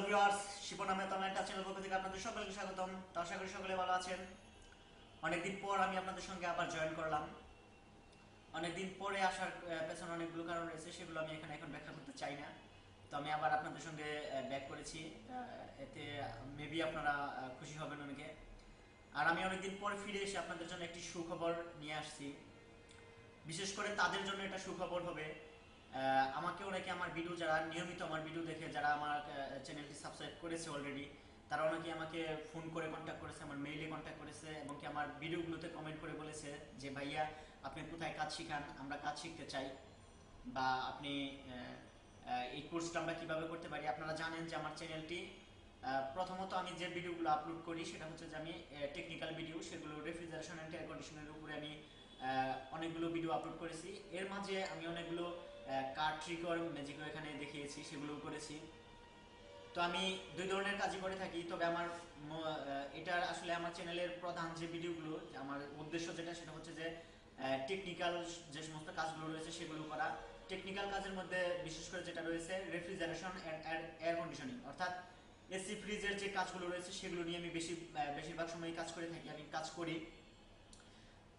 Viewers, Shipon Ahmed online কাজ channel পক্ষ থেকে আপনাদের সকলকে স্বাগতম। তো আশা করি সকলে ভালো আছেন। অনেকদিন পর আমি আপনাদের সঙ্গে আবার জয়েন করলাম। অনেকদিন পরে আসার পেছনে অনেকগুলো কারণ রয়েছে, সেগুলো আমি এখন ব্যাখ্যা করতে চাই না। তো আমি আবার আপনাদের সঙ্গে ব্যাক করেছি, এতে মেবি আপনারা খুশি হবেন অনেকে। আর আমি অনেকদিন পরে ফিরে এসে আপনাদের জন্য একটি সুখবর নিয়ে আসছি। বিশেষ করে তাদের জন্য এটা সুখবর হবে, আমাকে অনেকে আমার ভিডিও, যারা নিয়মিত আমার ভিডিও দেখে, যারা আমার চ্যানেলটি সাবস্ক্রাইব করেছে অলরেডি, তারা অনেকে আমাকে ফোন করে কন্ট্যাক্ট করেছে, আমার মেইলে কন্ট্যাক্ট করেছে এবং কি আমার ভিডিওগুলোতে কমেন্ট করে বলেছে যে ভাইয়া আপনি কোথায় কাজ শিখান, আমরা কাজ শিখতে চাই, বা আপনি এই কোর্সটা আমরা কিভাবে করতে পারি। আপনারা জানেন যে আমার চ্যানেলটি প্রথমত আমি যে ভিডিওগুলো আপলোড করি সেটা হচ্ছে যে আমি টেকনিক্যাল ভিডিও, সেগুলো রেফ্রিজারেশন অ্যান্ড এয়ার কন্ডিশনের উপরে আমি অনেকগুলো ভিডিও আপলোড করেছি। এর মাঝে আমি অনেকগুলো কার্ড ট্রিক ম্যাজিকও এখানে দেখিয়েছি, সেগুলোও করেছি। তো আমি দুই ধরনের কাজই করে থাকি, তবে আমার এটার আসলে আমার চ্যানেলের প্রধান যে ভিডিওগুলো, আমার উদ্দেশ্য যেটা, সেটা হচ্ছে যে টেকনিক্যাল যে সমস্ত কাজগুলো রয়েছে সেগুলো করা। টেকনিক্যাল কাজের মধ্যে বিশেষ করে যেটা রয়েছে রেফ্রিজারেশন অ্যান্ড এয়ার কন্ডিশনিং, অর্থাৎ এসি ফ্রিজের যে কাজগুলো রয়েছে সেগুলো নিয়ে আমি বেশিরভাগ সময় কাজ করে থাকি, আমি কাজ করি।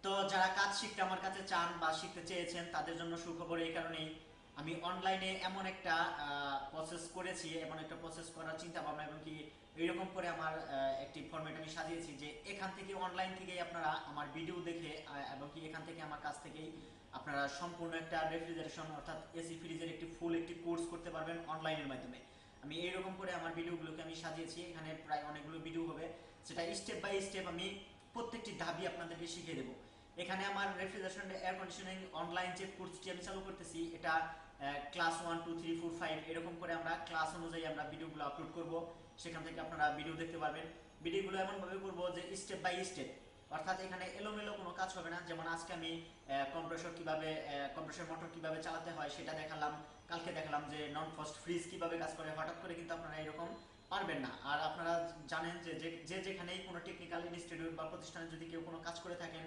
তো যারা কাজ শিখতে আমার কাছে চান বা শিখতে চেয়েছেন, তাদের জন্য সুখবর এই কারণেই, আমি অনলাইনে এমন একটা প্রসেস করেছি, এমন একটা প্রসেস করার চিন্তা ভাবনা এবং কি এইরকম করে আমার একটি ফরম্যাট আমি সাজিয়েছি যে এখান থেকে, অনলাইন থেকেই আপনারা আমার ভিডিও দেখে এবং কি এখান থেকে আমার কাছ থেকেই আপনারা সম্পূর্ণ একটা রেফ্রিজারেশন অর্থাৎ এসি ফ্রিজের একটি কোর্স করতে পারবেন অনলাইনের মাধ্যমে। আমি এইরকম করে আমার ভিডিওগুলোকে আমি সাজিয়েছি, এখানে প্রায় অনেকগুলো ভিডিও হবে, সেটা স্টেপ বাই স্টেপ আমি প্রত্যেকটি ধাপই আপনাদেরকে শিখিয়ে দেবো। এখানে আমার রেফ্রিজারেশন এয়ার কন্ডিশনিং অনলাইন যে কোর্সটি আমি চালু করতেছি, এটা ক্লাস 1 2 3 4 5 এরকম করে আমরা ক্লাস অনুযায়ী আমরা ভিডিওগুলো আপলোড করব। সেখান থেকে আপনারা ভিডিও দেখতে পারবেন। ভিডিওগুলো এমনভাবে করব যে স্টেপ বাই স্টেপ, অর্থাৎ এখানে এলোমেলো কোনো কাজ হবে না। যেমন আজকে আমি কম্প্রেসর মোটর কিভাবে চালাতে হয় সেটা দেখালাম, কালকে দেখালাম যে নন ফার্স্ট ফ্রিজ কিভাবে কাজ করে। হঠাৎ করে কিন্তু আপনারা এরকম পারবেন না। আর আপনারা জানেন যে যেখানেই কোনো টেকনিক্যাল ইনস্টিটিউট বা প্রতিষ্ঠানে যদি কেউ কোনো কাজ করে থাকেন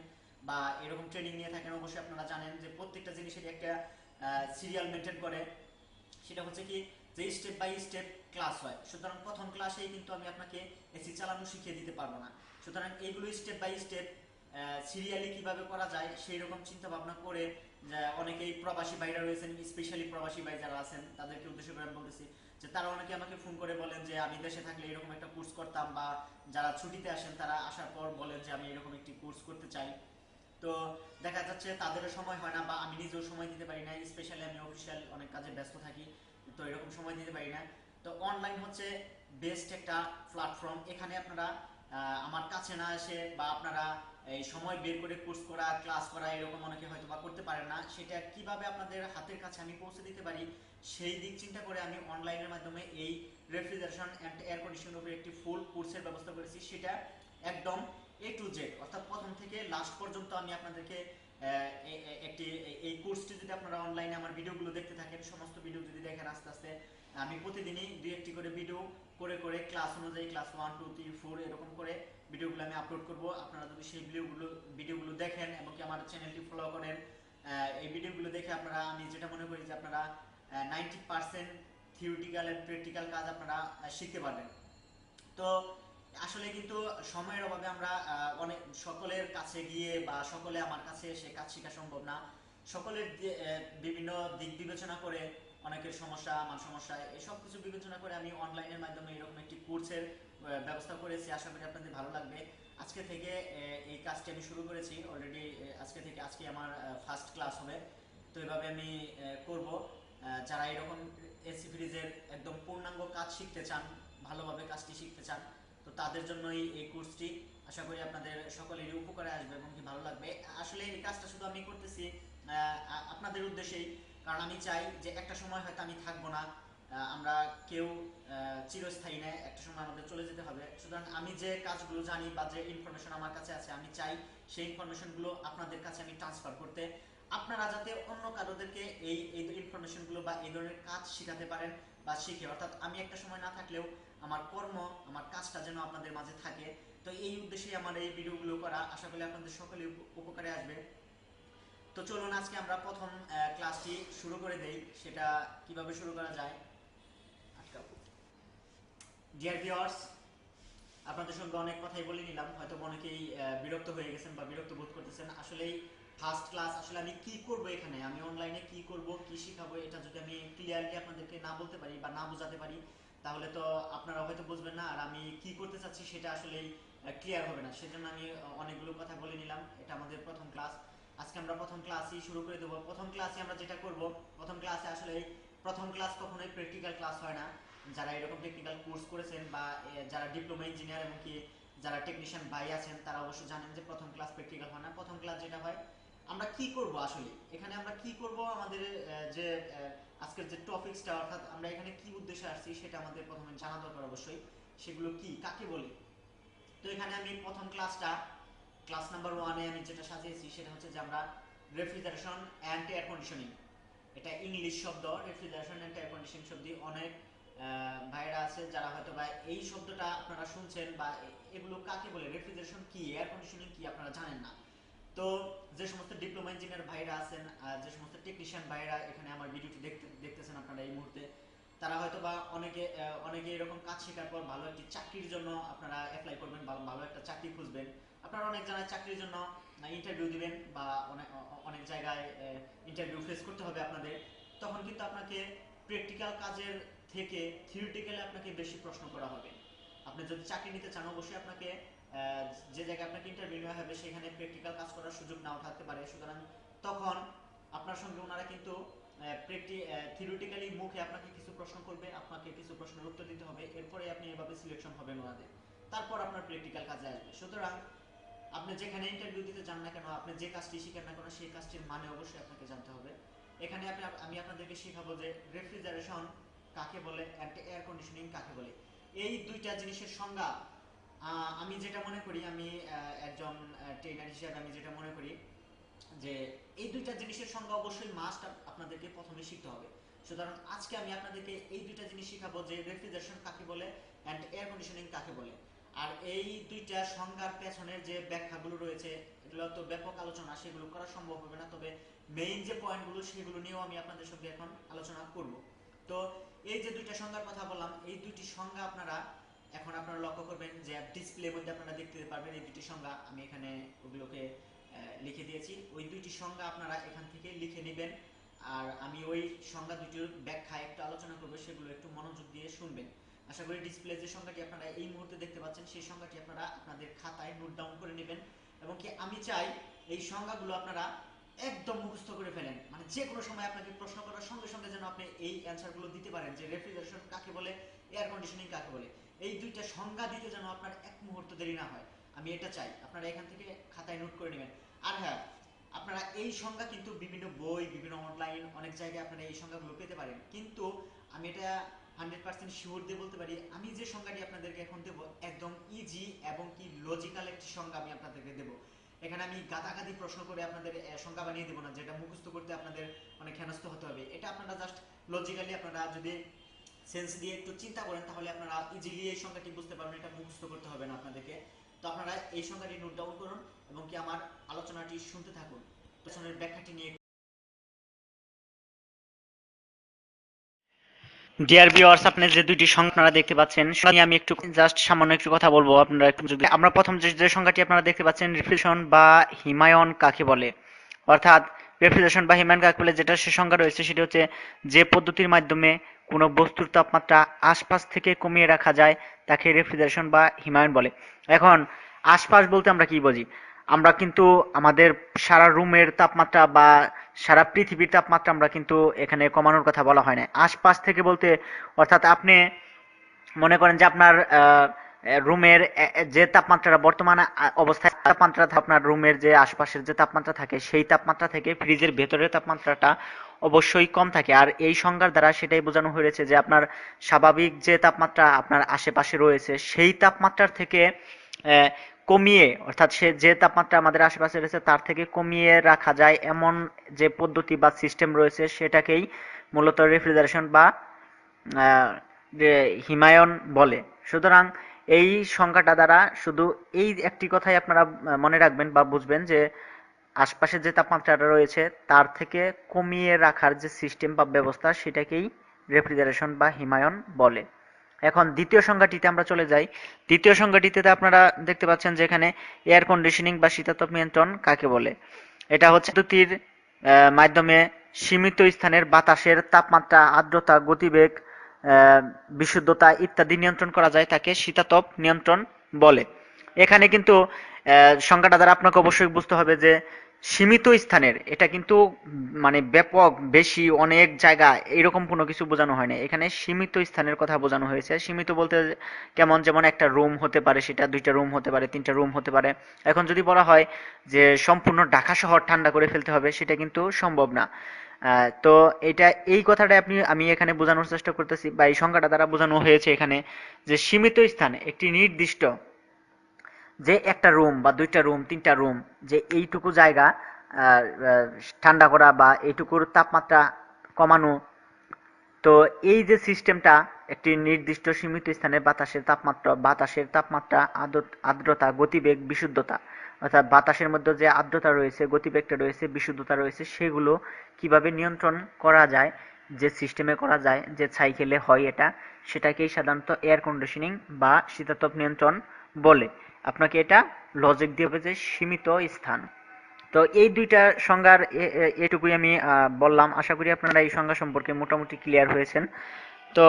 বা এরকম ট্রেনিং নিয়ে থাকেন, অবশ্যই আপনারা জানেন যে প্রত্যেকটা জিনিসেরই একটা সিরিয়াল মেনটেন করে। সেটা হচ্ছে কি, যে স্টেপ বাই স্টেপ ক্লাস হয়। সুতরাং প্রথম ক্লাসেই কিন্তু আমি আপনাকে এসি চালানো শিখিয়ে দিতে পারবো না। সুতরাং এইগুলো স্টেপ বাই স্টেপ সিরিয়ালি কিভাবে করা যায় সেই রকম চিন্তা ভাবনা করে, অনেকেই প্রবাসী ভাইরা রয়েছেন, স্পেশালি প্রবাসী ভাই যারা আছেন তাদেরকে উদ্দেশ্য করে আমি বলতেছি যে তারা অনেকে আমাকে ফোন করে বলেন যে আমি দেশে থাকলে এরকম একটা কোর্স করতাম, বা যারা ছুটিতে আসেন তারা আসার পর বলেন যে আমি এরকম একটি কোর্স করতে চাই। তো দেখা যাচ্ছে তাদেরও সময় হয় না, বা আমি নিজেও সময় দিতে পারি না, স্পেশালি আমি অফিসিয়াল অনেক কাজে ব্যস্ত থাকি, তো এরকম সময় দিতে পারি না। তো অনলাইন হচ্ছে বেস্ট একটা প্ল্যাটফর্ম। এখানে আপনারা আমার কাছে না এসে, বা আপনারা এই সময় বের করে কোর্স করা, ক্লাস করা এরকম অনেকে হয়তো বা করতে পারেন না, সেটা কিভাবে আপনাদের হাতের কাছে আমি পৌঁছে দিতে পারি সেই দিক চিন্তা করে আমি অনলাইনের মাধ্যমে এই রেফ্রিজারেশন অ্যান্ড এয়ার কন্ডিশনের উপরে একটি ফুল কোর্সের ব্যবস্থা করেছি। সেটা একদম A to Z, অর্থাৎ প্রথম থেকে লাস্ট পর্যন্ত আমি আপনাদেরকে একটি, এই কোর্সটি যদি আপনারা অনলাইনে আমার ভিডিওগুলো দেখতে থাকেন, সমস্ত ভিডিও যদি দেখেন আস্তে আস্তে, আমি প্রতিদিনই দুই একটি করে ভিডিও করে করে ক্লাস অনুযায়ী ক্লাস 1 2 3 4 এরকম করে ভিডিওগুলো আমি আপলোড করব। আপনারা যদি সেই ভিডিওগুলো দেখেন এবং কি আমার চ্যানেলটি ফলো করেন, এই ভিডিওগুলো দেখে আপনারা, আমি যেটা মনে করি যে আপনারা 90% থিওরিটিক্যাল এন্ড প্র্যাকটিক্যাল কাজ আপনারা শিখতে পারবেন। তো আসলে কিন্তু সময়ের অভাবে আমরা অনেক সকলের কাছে গিয়ে বা সকলে আমার কাছে এসে কাজ শেখা সম্ভব না। সকলের বিভিন্ন দিক বিবেচনা করে, অনেকের সমস্যা, আমার সমস্যা, এসব কিছু বিবেচনা করে আমি অনলাইনের মাধ্যমে এরকম একটি কোর্সের ব্যবস্থা করেছি। আশা করি আপনাদের ভালো লাগবে। আজকে থেকে এই কাজটি আমি শুরু করেছি অলরেডি। আজকে আমার ফার্স্ট ক্লাস হবে। তো এভাবে আমি করব। যারা এরকম এসি ফ্রিজের একদম পূর্ণাঙ্গ কাজ শিখতে চান, ভালোভাবে কাজটি শিখতে চান, তো তাদের জন্যই এই কোর্সটি। আশা করি আপনাদের সকলেরই উপকারে আসবে এবং কি ভালো লাগবে। আসলে এই কাজটা শুধু আমি করতেছি আপনাদের উদ্দেশ্যেই, কারণ আমি চাই যে একটা সময় হয়তো আমি থাকবো না, আমরা কেউ চিরস্থায়ী নেই, একটা সময় আমাদের চলে যেতে হবে। সুতরাং আমি যে কাজগুলো জানি বা যে ইনফরমেশন আমার কাছে আছে, আমি চাই সেই ইনফরমেশনগুলো আপনাদের কাছে আমি ট্রান্সফার করতে, আপনারা যাতে অন্য কারোদেরকে এই ইনফরমেশনগুলো বা এই ধরনের কাজ শিখাতে পারেন বা শিখে, অর্থাৎ আমি একটা সময় না থাকলেও আমার আমার কাজটা যেন আপনাদের মাঝে থাকে। তো এই উদ্দেশ্যে আমার এই ভিডিওগুলো করা। আশা করি আপনাদের সকলে উপকারে আসবে। তো চলুন আজকে আমরা প্রথম ক্লাসটি শুরু করে দেই। সেটা কিভাবে শুরু করা যায়। আটকাবো। ডিয়ার ভিউয়ার্স, আপনাদের সঙ্গে অনেক কথাই বলে নিলাম, হয়তো অনেকেই বিরক্ত হয়ে গেছেন বা বিরক্ত বোধ করতেছেন। আসলেই ফার্স্ট ক্লাস, আসলে আমি কি করব, এখানে আমি অনলাইনে কি করব, কি শিখাবো, এটা যদি আমি ক্লিয়ারলি আপনাদেরকে না বলতে পারি বা না বোঝাতে পারি, তাহলে তো আপনারা হয়তো বুঝবেন না, আর আমি কি করতে চাচ্ছি সেটা আসলেই ক্লিয়ার হবে না। সেজন্য আমি অনেকগুলো কথা বলে নিলাম। এটা আমাদের প্রথম ক্লাস। আজকে আমরা প্রথম ক্লাসই শুরু করে দেবো। প্রথম ক্লাসে আমরা যেটা করব, প্রথম ক্লাসে আসলে প্রথম ক্লাস কখনোই প্র্যাকটিক্যাল ক্লাস হয় না। যারা এরকম টেকনিক্যাল কোর্স করেছেন বা যারা ডিপ্লোমা ইঞ্জিনিয়ার এবং কি যারা টেকনিশিয়ান ভাই আছেন, তারা অবশ্যই জানেন যে প্রথম ক্লাস প্র্যাকটিক্যাল হয় না। প্রথম ক্লাস যেটা হয়, আমরা কি করব আসলে এখানে, আমরা কি করব, আমাদের যে আজকের যে টপিকসটা, অর্থাৎ আমরা এখানে কি উদ্দেশ্যে আসছি সেটা আমাদের প্রথমে জানা দরকার অবশ্যই। সেগুলো কি, কাকে বলে। তো এখানে আমি প্রথম ক্লাসটা, ক্লাস নাম্বার 1-এ আমি যেটা সাজিয়েছি সেটা হচ্ছে যে আমরা রেফ্রিজারেশন অ্যান্ড এয়ার কন্ডিশনিং, এটা ইংলিশ শব্দ। রেফ্রিজারেশন অ্যান্ড এয়ার কন্ডিশনিং শব্দ অনেক ভাইরা আছে যারা হয়তো বা এই শব্দটা আপনারা শুনছেন বা এগুলো কাকে বলে, রেফ্রিজারেশন কি, এয়ার কন্ডিশনিং কি আপনারা জানেন না। তো যে সমস্ত ডিপ্লোমা ইঞ্জিনিয়ার ভাইরা আছেন, যে সমস্ত টেকনিশিয়ান ভাইরা এখানে আমার ভিডিওটি দেখতেছেন আপনারা এই মুহূর্তে, তারা হয়তো বা অনেকে এরকম কাজ শেখার পর ভালো একটি চাকরির জন্য আপনারা অ্যাপ্লাই করবেন বা ভালো একটা চাকরি খুঁজবেন। আপনারা অনেক জায়গায় চাকরির জন্য ইন্টারভিউ দিবেন বা অনেক জায়গায় ইন্টারভিউ ফেস করতে হবে আপনাদের। তখন কিন্তু আপনাকে প্র্যাকটিক্যাল কাজের থেকে থিওরিটিক্যালি আপনাকে বেশি প্রশ্ন করা হবে। আপনি যদি চাকরি নিতে চান, অবশ্যই আপনাকে যে জায়গায় আপনাকে ইন্টারভিউ নেওয়া হবে সেখানে প্র্যাকটিক্যাল কাজ করার সুযোগ নাও থাকতে পারে। সুতরাং তখন আপনার সঙ্গে ওনারা কিন্তু থিওরিটিক্যালি মুখে আপনাকে কিছু প্রশ্ন করবে, আপনাকে কিছু প্রশ্নের উত্তর দিতে হবে, এরপরে আপনি এভাবে সিলেকশন হবেন ওনাদের, তারপর আপনার প্র্যাকটিক্যাল কাজে আসবে। সুতরাং আপনি যেখানে ইন্টারভিউ দিতে যান না কেন, আপনি যে কাজটি শিখেন না কেন, সেই কাজটির মানে অবশ্যই আপনাকে জানতে হবে। এখানে আমি আপনাদেরকে শেখাবো যে রেফ্রিজারেশন কাকে বলে, এয়ার কন্ডিশনিং কাকে বলে। এই দুইটা জিনিসের সংজ্ঞা আমি যেটা মনে করি, আমি একজন ট্রেনার হিসেবে আমি যেটা মনে করি যে এই দুইটা জিনিসের সংজ্ঞা অবশ্যই মাস্ট আপনাদেরকে প্রথমে শিখতে হবে। সুতরাং আজকে আমি আপনাদেরকে এই দুইটা জিনিস শেখাবো যে রেফ্রিজারেশন কাকে বলে অ্যান্ড এয়ার কন্ডিশনিং কাকে বলে। আর এই দুইটা সংজ্ঞার পেছনের যে ব্যাখ্যাগুলো রয়েছে, এগুলো তো ব্যাপক আলোচনা, সেগুলো করা সম্ভব হবে না, তবে মেইন যে পয়েন্টগুলো সেগুলো নিয়েও আমি আপনাদের সঙ্গে এখন আলোচনা করব। তো এই যে দুইটা সংজ্ঞার কথা বললাম, এই দুইটি সংজ্ঞা আপনারা এখন আপনারা লক্ষ্য করবেন যে ডিসপ্লের মধ্যে আপনারা দেখতে পারবেন এই দুটি সংজ্ঞা, আমি এখানে ওগুলোকে লিখে দিয়েছি। ওই দুইটি সংজ্ঞা আপনারা এখান থেকে লিখে নেবেন, আর আমি ওই সংজ্ঞা দুটির ব্যাখ্যা একটু আলোচনা করবো, সেগুলো একটু মনোযোগ দিয়ে শুনবেন। আশা করি ডিসপ্লে যে সংখ্যাটি আপনারা এই মুহূর্তে দেখতে পাচ্ছেন সেই সংখ্যাটি আপনারা আপনাদের খাতায় নোট ডাউন করে নেবেন, এবং কি আমি চাই এই সংখ্যাগুলো আপনারা একদম মুখস্থ করে ফেলেন, মানে যে কোনো সময় আপনাকে প্রশ্ন করার সঙ্গে সঙ্গে যেন আপনি এই অ্যান্সারগুলো দিতে পারেন যে রেফ্রিজারেশন কাকে বলে, এয়ার কন্ডিশনিং কাকে বলে। এই দুইটা সংজ্ঞা দিতে যেন আপনার এক মুহূর্ত দেরি না হয়, আমি এটা চাই। আপনারা এখান থেকে খাতায় নোট করে নেবেন। আর হ্যাঁ, আপনারা এই সংজ্ঞা কিন্তু বিভিন্ন বই, বিভিন্ন অনলাইন অনেক জায়গায় আপনারা এই সংজ্ঞাগুলো পেতে পারেন, কিন্তু আমি এটা 100% শিওর দিয়ে বলতে পারি, আমি যে সংজ্ঞাটি আপনাদেরকে এখন দেবো একদম ইজি এবং কি লজিক্যাল একটি সংজ্ঞা আমি আপনাদেরকে দেবো। এখানে আমি গাদাগাদি প্রশ্ন করে আপনাদের সংজ্ঞা বানিয়ে দেবো না, যেটা মুখস্থ করতে আপনাদের অনেক হেনস্থ হতে হবে। এটা আপনারা জাস্ট লজিক্যালি আপনারা যদি সেন্স দিয়ে একটু চিন্তা করেন, তাহলে আপনারা ইজিলি এই সংখ্যাটি বুঝতে পারবেন, এটা মুখস্থ করতে হবে না আপনাদেরকে। তো আপনারা এই সংখ্যাটি নোট ডাউন করুন এবং কি আমার আলোচনাটি শুনতে থাকুন, পেছনের ব্যাখ্যাটি নিয়ে। ডিয়ার ভিউয়ার্স, আপনি যে দুইটি সংখ্যা আপনারা দেখতে পাচ্ছেন, আমি একটু জাস্ট সামান্য একটু কথা বলবো, আপনারা একটু যদি আমরা প্রথম যে সংখ্যাটি আপনারা দেখতে পাচ্ছেন, রেফ্রিজারেশন বা হিমায়ন কাকে বলে, অর্থাৎ রেফ্রিজারেশন বা হিমায়ন কাকে বলে, যেটা সে সংজ্ঞা রয়েছে সেটি হচ্ছে যে পদ্ধতির মাধ্যমে কোনো বস্তুর তাপমাত্রা আশপাশ থেকে কমিয়ে রাখা যায় তাকে রেফ্রিজারেশন বা হিমায়ন বলে। এখন আশপাশ বলতে আমরা কি বুঝি? আমরা কিন্তু আমাদের সারা রুমের তাপমাত্রা বা সারা পৃথিবীর তাপমাত্রা আমরা কিন্তু এখানে কমানোর কথা বলা হয় না। আশপাশ থেকে বলতে অর্থাৎ আপনি মনে করেন যে আপনার রুমের যে তাপমাত্রাটা বর্তমান অবস্থায় তাপমাত্রা আপনার রুমের যে আশপাশের যে তাপমাত্রা থাকে সেই তাপমাত্রা থেকে ফ্রিজের ভেতরের তাপমাত্রাটা অবশ্যই কম থাকে। আর এই সংজ্ঞার দ্বারা সেটাই বোঝানো হয়েছে যে আপনার স্বাভাবিক যে তাপমাত্রা আপনার আশেপাশে রয়েছে সেই তাপমাত্রার থেকে কমিয়ে, অর্থাৎ সে যে তাপমাত্রা আমাদের আশেপাশে রয়েছে তার থেকে কমিয়ে রাখা যায় এমন যে পদ্ধতি বা সিস্টেম রয়েছে সেটাকেই মূলত রেফ্রিজারেশন বা যে হিমায়ন বলে। সুতরাং এই সংখ্যাটা দ্বারা শুধু এই একটি কথাই আপনারা মনে রাখবেন বা বুঝবেন যে আশপাশে যে তাপমাত্রাটা রয়েছে তার থেকে কমিয়ে রাখার যে সিস্টেম বা ব্যবস্থা সেটাকেই রেফ্রিজারেশন বা হিমায়ন বলে। এখন দ্বিতীয় সংজ্ঞাটিতে আমরা চলে যাই। দ্বিতীয় সংজ্ঞাটিতে আপনারা দেখতে পাচ্ছেন যে এখানে এয়ার কন্ডিশনিং বা শীতাতপ নিয়ন্ত্রণ কাকে বলে। এটা হচ্ছে বিদ্যুতের মাধ্যমে সীমিত স্থানের বাতাসের তাপমাত্রা, আর্দ্রতা, গতিবেগ, বিশুদ্ধতা ইত্যাদি নিয়ন্ত্রণ করা যায়, তাকে শীতাতপ নিয়ন্ত্রণ বলে। এখানে কিন্তু সংজ্ঞাটা দ্বারা আপনাকে অবশ্যই বুঝতে হবে যে সীমিত স্থানের, এটা কিন্তু মানে ব্যাপক বেশি অনেক জায়গা এরকম কোনো কিছু বোঝানো হয় না। এখানে সীমিত স্থানের কথা বোঝানো হয়েছে। সীমিত বলতে কেমন, যেমন একটা রুম হতে পারে, সেটা 2টা রুম হতে পারে, 3টা রুম হতে পারে। এখন যদি বলা হয় যে সম্পূর্ণ ঢাকা শহর ঠান্ডা করে ফেলতে হবে, সেটা কিন্তু সম্ভব না। তো এটা এই কথাটা আমি এখানে বোঝানোর চেষ্টা করতেছি, বা এই সংজ্ঞাটা দ্বারা বোঝানো হয়েছে এখানে যে সীমিত স্থান একটি নির্দিষ্ট, যে একটা রুম বা 2টা রুম 3টা রুম, যে এইটুকু জায়গা আহ, আহ, ঠান্ডা করা বা এইটুকুর তাপমাত্রা কমানো। তো এই যে সিস্টেমটা, একটি নির্দিষ্ট সীমিত স্থানে বাতাসের তাপমাত্রা, আর্দ্রতা, গতিবেগ, বিশুদ্ধতা, অর্থাৎ বাতাসের মধ্যে যে আর্দ্রতা রয়েছে, গতিবেগটা রয়েছে, বিশুদ্ধতা রয়েছে, সেগুলো কিভাবে নিয়ন্ত্রণ করা যায়, যে সিস্টেমে করা যায়, যে সাইকেলে হয়, সেটাকেই সাধারণত এয়ার কন্ডিশনিং বা শীতাতপ নিয়ন্ত্রণ বলে। আপনাকে এটা লজিক দিয়ে হবে যে সীমিত স্থান। তো এই 2টা সংজ্ঞার এটুকুই আমি বললাম। আশা করি আপনারা এই সংজ্ঞা সম্পর্কে মোটামুটি ক্লিয়ার হয়েছেন। তো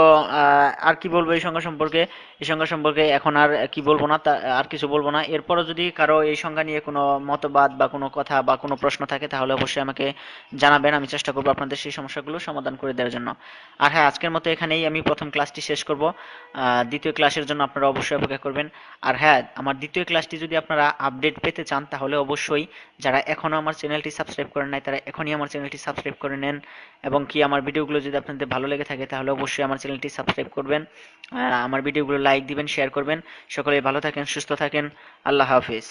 আর কি বলবো এই সংজ্ঞা সম্পর্কে, এই সংজ্ঞা সম্পর্কে এখন আর কি বলবো না, আর কিছু বলবো না। এরপরও যদি কারো এই সংজ্ঞা নিয়ে কোনো মতবাদ বা কোনো কথা বা কোনো প্রশ্ন থাকে, তাহলে অবশ্যই আমাকে জানাবেন। আমি চেষ্টা করবো আপনাদের সেই সমস্যাগুলো সমাধান করে দেওয়ার জন্য। আর হ্যাঁ, আজকের মতো এখানেই আমি প্রথম ক্লাসটি শেষ করব। দ্বিতীয় ক্লাসের জন্য আপনারা অবশ্যই অপেক্ষা করবেন। আর হ্যাঁ, আমার দ্বিতীয় ক্লাসটি যদি আপনারা আপডেট পেতে চান, তাহলে অবশ্যই যারা এখনও আমার চ্যানেলটি সাবস্ক্রাইব করেন নাই, তারা এখনই আমার চ্যানেলটি সাবস্ক্রাইব করে নেন। এবং কি আমার ভিডিওগুলো যদি আপনাদের ভালো লেগে থাকে, তাহলে অবশ্যই আমার চ্যানেলটি সাবস্ক্রাইব করবেন, আমার ভিডিওগুলো লাইক দিবেন, শেয়ার করবেন। সকলেই ভালো থাকেন, সুস্থ থাকেন। আল্লাহ হাফিজ।